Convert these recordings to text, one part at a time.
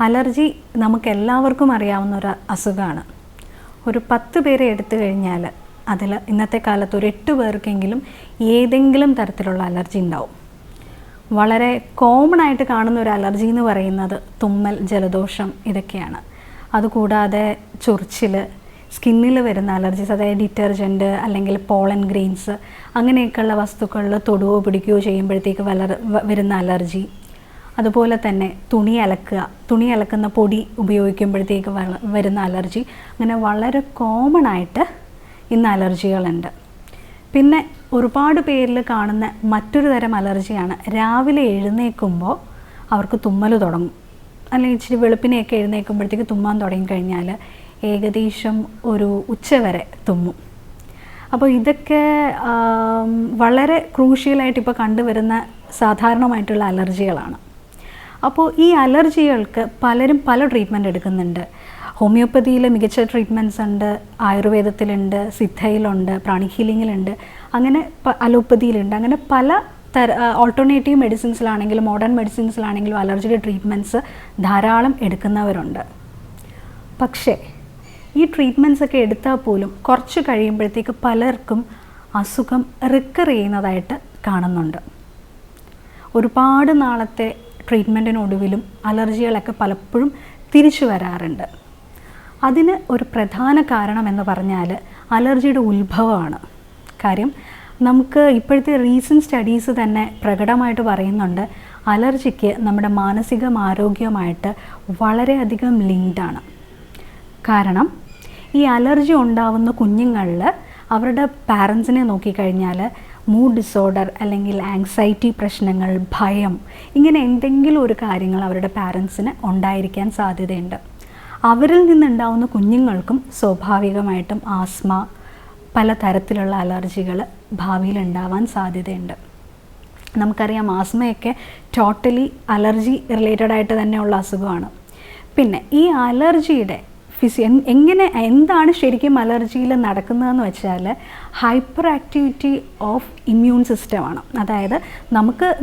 Allergy നമുക്കെല്ലാവർക്കും അറിയാവുന്ന ഒരു അസുഖമാണ്. ഒരു 10 പേരെ എടുത്തു കഴിഞ്ഞാൽ അതിൽ ഇന്നത്തെ കാലത്ത് ഒരു 8 പേർക്കെങ്കിലും ഏതെങ്കിലും തരത്തിലുള്ള അലർജി ഉണ്ടാവും. വളരെ കോമൺ ആയിട്ട് കാണുന്ന ഒരു അലർജി എന്ന് പറയുന്നത് തുമ്മൽ, ജലദോഷം ഇതൊക്കെയാണ്. അതുകൂടാതെ ചൊറിച്ചിൽ, സ്കിന്നിൽ വരുന്ന അലർജീസ്, അതായത് ഡിറ്റർജൻറ്റ് അല്ലെങ്കിൽ പോളൻ ഗ്രെയിൻസ് അങ്ങനെയൊക്കെയുള്ള വസ്തുക്കളിൽ തൊടുകയോ പിടിക്കുകയോ ചെയ്യുമ്പോഴത്തേക്ക് വരുന്ന അലർജി. അതുപോലെ തന്നെ തുണി അലക്കുന്ന പൊടി ഉപയോഗിക്കുമ്പോഴത്തേക്ക് വരുന്ന അലർജി. അങ്ങനെ വളരെ കോമൺ ആയിട്ട് ഇന്ന് അലർജികളുണ്ട്. പിന്നെ ഒരുപാട് പേരിൽ കാണുന്ന മറ്റൊരു തരം അലർജിയാണ് രാവിലെ എഴുന്നേൽക്കുമ്പോൾ അവർക്ക് തുമ്മൽ തുടങ്ങും, അല്ലെങ്കിൽ ഇച്ചിരി വെളുപ്പിനെയൊക്കെ എഴുന്നേൽക്കുമ്പോഴത്തേക്ക് തുമ്മാൻ തുടങ്ങിക്കഴിഞ്ഞാൽ ഏകദേശം ഒരു ഉച്ചവരെ തുമ്മും. അപ്പോൾ ഇതൊക്കെ വളരെ ക്രൂഷ്യലായിട്ട് ഇപ്പോൾ കണ്ടുവരുന്ന സാധാരണമായിട്ടുള്ള അലർജികളാണ്. അപ്പോൾ ഈ അലർജികൾക്ക് പലരും പല ട്രീറ്റ്മെൻറ്റ് എടുക്കുന്നുണ്ട്. ഹോമിയോപ്പതിയിൽ മികച്ച ട്രീറ്റ്മെൻറ്റ്സ് ഉണ്ട്, ആയുർവേദത്തിലുണ്ട്, സിദ്ധയിലുണ്ട്, പ്രാണിക് ഹീലിങ്ങിലുണ്ട്, അങ്ങനെ അലോപ്പതിയിലുണ്ട്. അങ്ങനെ പല ഓൾട്ടർനേറ്റീവ് മെഡിസിൻസിലാണെങ്കിലും മോഡേൺ മെഡിസിൻസിലാണെങ്കിലും അലർജിയുടെ ട്രീറ്റ്മെൻറ്റ്സ് ധാരാളം എടുക്കുന്നവരുണ്ട്. പക്ഷേ ഈ ട്രീറ്റ്മെൻറ്റ്സ് ഒക്കെ എടുത്താൽ പോലും കുറച്ച് കഴിയുമ്പോഴത്തേക്ക് പലർക്കും അസുഖം റിക്കർ ചെയ്യുന്നതായിട്ട് കാണുന്നുണ്ട്. ഒരുപാട് നാളത്തെ ട്രീറ്റ്മെൻറ്റിനൊടുവിലും അലർജികളൊക്കെ പലപ്പോഴും തിരിച്ചു വരാറുണ്ട്. അതിന് ഒരു പ്രധാന കാരണം എന്ന് പറഞ്ഞാൽ അലർജിയുടെ ഉത്ഭവമാണ്. കാര്യം നമുക്ക് ഇപ്പോഴത്തെ റീസെൻറ്റ് സ്റ്റഡീസ് തന്നെ പ്രകടമായിട്ട് പറയുന്നുണ്ട്, അലർജിക്ക് നമ്മുടെ മാനസികമാരോഗ്യമായിട്ട് വളരെയധികം ലിങ്ക്ഡാണ്. കാരണം ഈ അലർജി ഉണ്ടാവുന്ന കുഞ്ഞുങ്ങളിൽ അവരുടെ പാരൻസിനെ നോക്കിക്കഴിഞ്ഞാൽ മൂഡ് ഡിസോർഡർ അല്ലെങ്കിൽ ആങ്സൈറ്റി പ്രശ്നങ്ങൾ, ഭയം, ഇങ്ങനെ എന്തെങ്കിലും ഒരു കാര്യങ്ങൾ അവരുടെ പാരൻസിന് ഉണ്ടായിരിക്കാൻ സാധ്യതയുണ്ട്. അവരിൽ നിന്നുണ്ടാവുന്ന കുഞ്ഞുങ്ങൾക്കും സ്വാഭാവികമായിട്ടും ആസ്മ, പലതരത്തിലുള്ള അലർജികൾ ഭാവിയിൽ ഉണ്ടാവാൻ സാധ്യതയുണ്ട്. നമുക്കറിയാം ആസ്മയൊക്കെ ടോട്ടലി അലർജി റിലേറ്റഡ് ആയിട്ട് തന്നെയുള്ള അസുഖമാണ്. പിന്നെ ഈ അലർജിയുടെ എന്താണ് ശരിക്കും അലർജിയിൽ നടക്കുന്നതെന്ന് വെച്ചാൽ ഹൈപ്പർ ആക്ടിവിറ്റി ഓഫ് ഇമ്മ്യൂൺ സിസ്റ്റമാണ്. അതായത്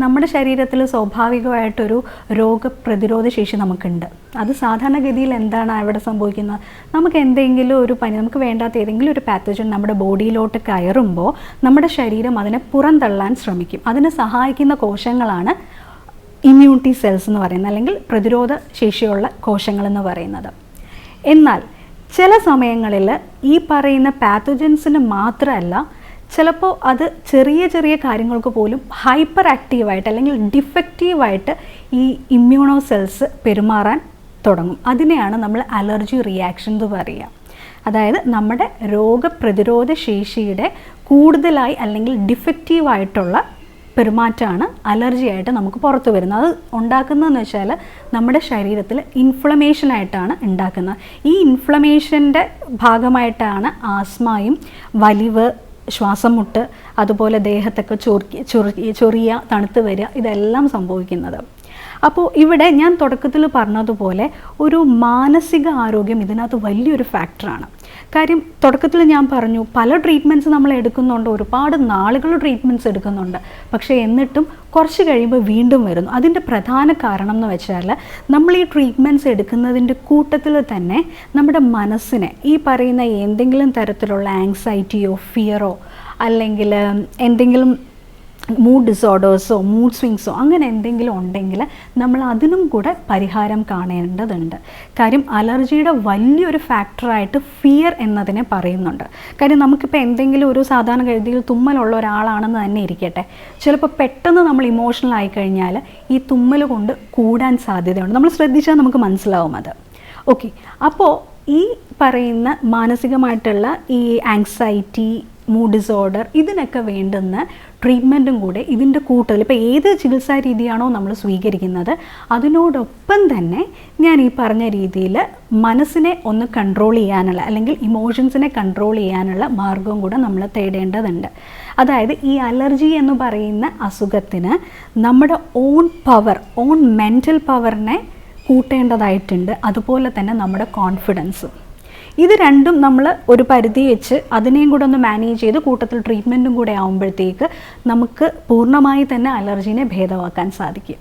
നമ്മുടെ ശരീരത്തിൽ സ്വാഭാവികമായിട്ടൊരു രോഗപ്രതിരോധ ശേഷി നമുക്കുണ്ട്. അത് സാധാരണഗതിയിൽ എന്താണ് അവിടെ സംഭവിക്കുന്നത്, നമുക്ക് എന്തെങ്കിലും ഒരു പനി, നമുക്ക് വേണ്ടാത്ത ഏതെങ്കിലും ഒരു പാത്തജൻ നമ്മുടെ ബോഡിയിലോട്ട് കയറുമ്പോൾ നമ്മുടെ ശരീരം അതിനെ പുറന്തള്ളാൻ ശ്രമിക്കും. അതിനെ സഹായിക്കുന്ന കോശങ്ങളാണ് ഇമ്മ്യൂണിറ്റി സെൽസ് എന്ന് പറയുന്നത്, അല്ലെങ്കിൽ പ്രതിരോധ ശേഷിയുള്ള കോശങ്ങളെന്ന് പറയുന്നത്. എന്നാൽ ചില സമയങ്ങളിൽ ഈ പറയുന്ന പാത്തജൻസിന് മാത്രമല്ല, ചിലപ്പോൾ അത് ചെറിയ ചെറിയ കാര്യങ്ങൾക്ക് പോലും ഹൈപ്പർ ആക്റ്റീവായിട്ട് അല്ലെങ്കിൽ ഡിഫക്റ്റീവായിട്ട് ഈ ഇമ്മ്യൂണോ സെൽസ് പെരുമാറാൻ തുടങ്ങും. അതിനെയാണ് നമ്മൾ അലർജി റിയാക്ഷൻ എന്ന് പറയുക. അതായത് നമ്മുടെ രോഗപ്രതിരോധ ശേഷിയുടെ കൂടുതലായി അല്ലെങ്കിൽ ഡിഫക്റ്റീവായിട്ടുള്ള പെരുമാറ്റമാണ് അലർജിയായിട്ട് നമുക്ക് പുറത്തു വരുന്നത്. അത് ഉണ്ടാക്കുന്നതെന്ന് വെച്ചാൽ നമ്മുടെ ശരീരത്തിൽ ഇൻഫ്ലമേഷനായിട്ടാണ് ഉണ്ടാക്കുന്നത്. ഈ ഇൻഫ്ലമേഷൻ്റെ ഭാഗമായിട്ടാണ് ആസ്മയും വലിവ്, ശ്വാസം മുട്ട്, അതുപോലെ ദേഹത്തൊക്കെ ചൊറിയ, തണുത്ത് വരിക, ഇതെല്ലാം സംഭവിക്കുന്നത്. അപ്പോൾ ഇവിടെ ഞാൻ തുടക്കത്തിൽ പറഞ്ഞതുപോലെ ഒരു മാനസിക ആരോഗ്യം ഇതിനകത്ത് വലിയൊരു ഫാക്ടറാണ്. കാര്യം തുടക്കത്തിൽ ഞാൻ പറഞ്ഞു, പല ട്രീറ്റ്മെൻറ്റ്സ് നമ്മൾ എടുക്കുന്നുണ്ട്, ഒരുപാട് നാളുകൾ ട്രീറ്റ്മെൻറ്റ്സ് എടുക്കുന്നുണ്ട്. പക്ഷേ എന്നിട്ടും കുറച്ച് കഴിയുമ്പോൾ വീണ്ടും വരുന്നു. അതിൻ്റെ പ്രധാന കാരണം എന്ന് വെച്ചാൽ നമ്മൾ ഈ ട്രീറ്റ്മെൻറ്റ്സ് എടുക്കുന്നതിൻ്റെ കൂട്ടത്തിൽ തന്നെ നമ്മുടെ മനസ്സിനെ ഈ പറയുന്ന എന്തെങ്കിലും തരത്തിലുള്ള ആങ്സൈറ്റിയോ ഫിയറോ അല്ലെങ്കിൽ എന്തെങ്കിലും മൂഡ് ഡിസോർഡേഴ്സോ മൂഡ് സ്വിങ്സോ അങ്ങനെ എന്തെങ്കിലും ഉണ്ടെങ്കിൽ നമ്മൾ അതിനും കൂടെ പരിഹാരം കാണേണ്ടതുണ്ട്. കാര്യം അലർജിയുടെ വലിയൊരു ഫാക്ടറായിട്ട് ഫിയർ എന്നതിനെ പറയുന്നുണ്ട്. കാര്യം നമുക്കിപ്പോൾ എന്തെങ്കിലും ഒരു സാധാരണ ഗതിയിൽ തുമ്മലുള്ള ഒരാളാണെന്ന് തന്നെ ഇരിക്കട്ടെ, ചിലപ്പോൾ പെട്ടെന്ന് നമ്മൾ ഇമോഷണൽ ആയിക്കഴിഞ്ഞാൽ ഈ തുമ്മൽ കൊണ്ട് കൂടാൻ സാധ്യതയുണ്ട്. നമ്മൾ ശ്രദ്ധിച്ചാൽ നമുക്ക് മനസ്സിലാവും അത്. ഓക്കെ, അപ്പോൾ ഈ പറയുന്ന മാനസികമായിട്ടുള്ള ഈ ആങ്സൈറ്റി, മൂഡ് ഡിസോർഡർ, ഇതിനൊക്കെ വേണ്ടുന്ന ട്രീറ്റ്മെൻറ്റും കൂടെ ഇതിൻ്റെ കൂട്ടത്തിൽ ഇപ്പോൾ ഏത് ചികിത്സാ രീതിയാണോ നമ്മൾ സ്വീകരിക്കുന്നത് അതിനോടൊപ്പം തന്നെ ഞാൻ ഈ പറഞ്ഞ രീതിയിൽ മനസ്സിനെ ഒന്ന് കൺട്രോൾ ചെയ്യാനുള്ള അല്ലെങ്കിൽ ഇമോഷൻസിനെ കൺട്രോൾ ചെയ്യാനുള്ള മാർഗവും കൂടെ നമ്മൾ തേടേണ്ടതുണ്ട്. അതായത് ഈ അലർജി എന്ന് പറയുന്ന അസുഖത്തിന് നമ്മുടെ ഓൺ മെൻ്റൽ പവറിനെ കൂട്ടേണ്ടതായിട്ടുണ്ട്. അതുപോലെ തന്നെ നമ്മുടെ കോൺഫിഡൻസും. ഇത് രണ്ടും നമ്മൾ ഒരു പരിധി വെച്ച് അതിനെയും കൂടെ ഒന്ന് മാനേജ് ചെയ്ത് കൂട്ടത്തിൽ ട്രീറ്റ്മെൻറ്റും കൂടെ ആകുമ്പോഴത്തേക്ക് നമുക്ക് പൂർണ്ണമായി തന്നെ അലർജീനെ ഭേദമാക്കാൻ സാധിക്കും.